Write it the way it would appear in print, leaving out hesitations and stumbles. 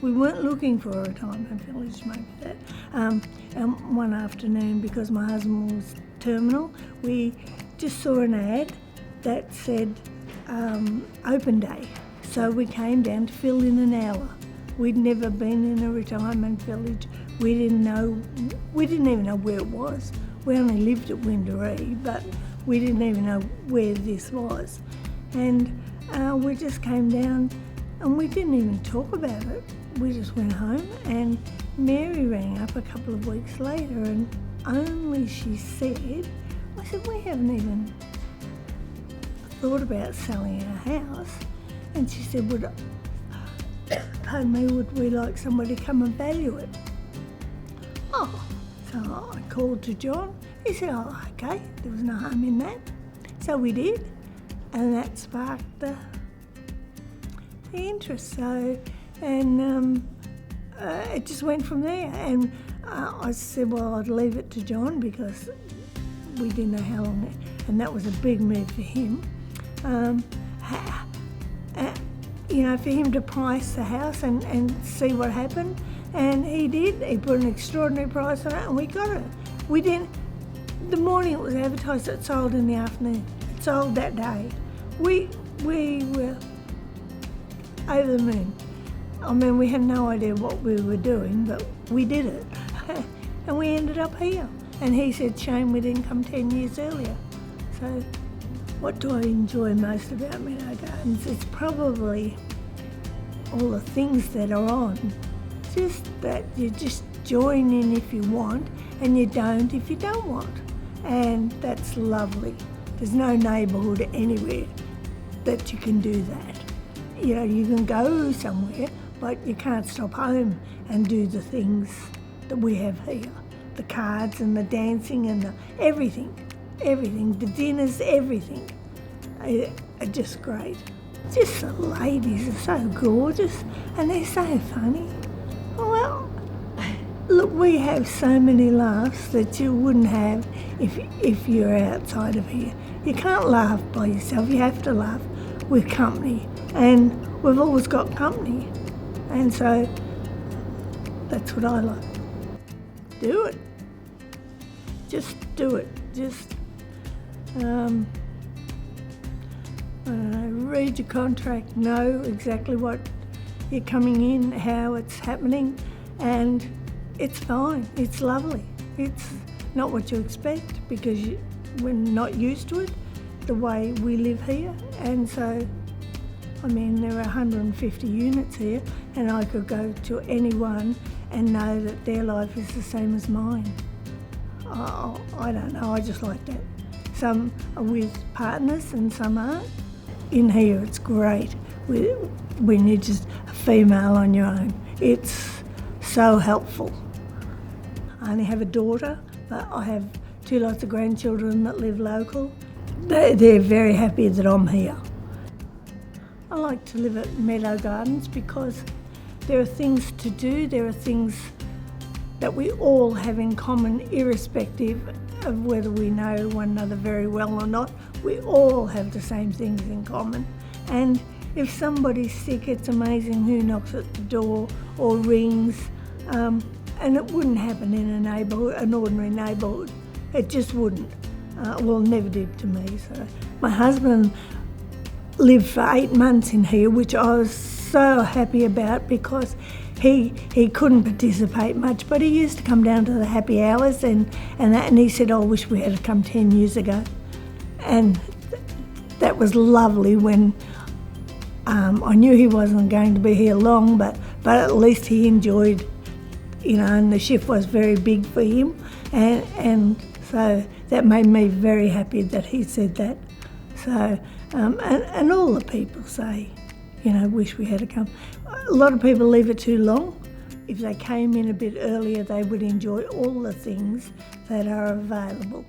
We weren't looking for a retirement village, maybe that. And one afternoon, because my husband was terminal, we just saw an ad that said open day. So we came down to fill in an hour. We'd never been in a retirement village. We didn't even know where it was. We only lived at Windaree, but we didn't even know where this was. And we just came down and we didn't even talk about it. We just went home, and Mary rang up a couple of weeks later, and only she said, I said, we haven't even thought about selling our house. And she said, pardon me, would we like somebody to come and value it? Oh, so I called to John. He said, oh, okay, there was no harm in that. So we did, and that sparked the interest. So, and it just went from there. And I said, well, I'd leave it to John because we didn't know how long, and that was a big move for him. You know, for him to price the house and see what happened. And he did. He put an extraordinary price on it, and we got it. We didn't. The morning it was advertised, it sold in the afternoon. It sold that day. We were over the moon. I mean, we had no idea what we were doing, but we did it. And we ended up here. And he said, shame we didn't come 10 years earlier. So what do I enjoy most about Meadow Gardens? It's probably all the things that are on. Just that you just join in if you want, and you don't if you don't want. And that's lovely. There's no neighbourhood anywhere that you can do that. You know, you can go somewhere, but you can't stop home and do the things that we have here. The cards and the dancing and the everything, the dinners, everything are just great. Just the ladies are so gorgeous and they're so funny. Well, look, we have so many laughs that you wouldn't have if you're outside of here. You can't laugh by yourself, you have to laugh with company, and we've always got company, and so that's what I like. Do it. Just do it. Just, I don't know, read your contract, know exactly what you're coming in, how it's happening, and it's fine. It's lovely. It's not what you expect because we're not used to it, the way we live here. And so, I mean, there are 150 units here, and I could go to anyone and know that their life is the same as mine. Oh, I don't know, I just like that. Some are with partners and some aren't. In here it's great when you're just a female on your own. It's so helpful. I only have a daughter, but I have 2 lots of grandchildren that live local. They're very happy that I'm here. I like to live at Meadow Gardens because there are things to do, there are things that we all have in common, irrespective of whether we know one another very well or not. We all have the same things in common. And if somebody's sick, it's amazing who knocks at the door or rings. And it wouldn't happen in a neighbourhood, an ordinary neighbourhood. It just wouldn't. Well, never did to me. So my husband lived for 8 months in here, which I was so happy about because he couldn't participate much, but he used to come down to the happy hours and he said, I wish we had come 10 years ago. And that was lovely when I knew he wasn't going to be here long, but at least he enjoyed, you know, and the shift was very big for him. And so that made me very happy that he said that. So, and all the people say, you know, wish we had come. A lot of people leave it too long. If they came in a bit earlier, they would enjoy all the things that are available.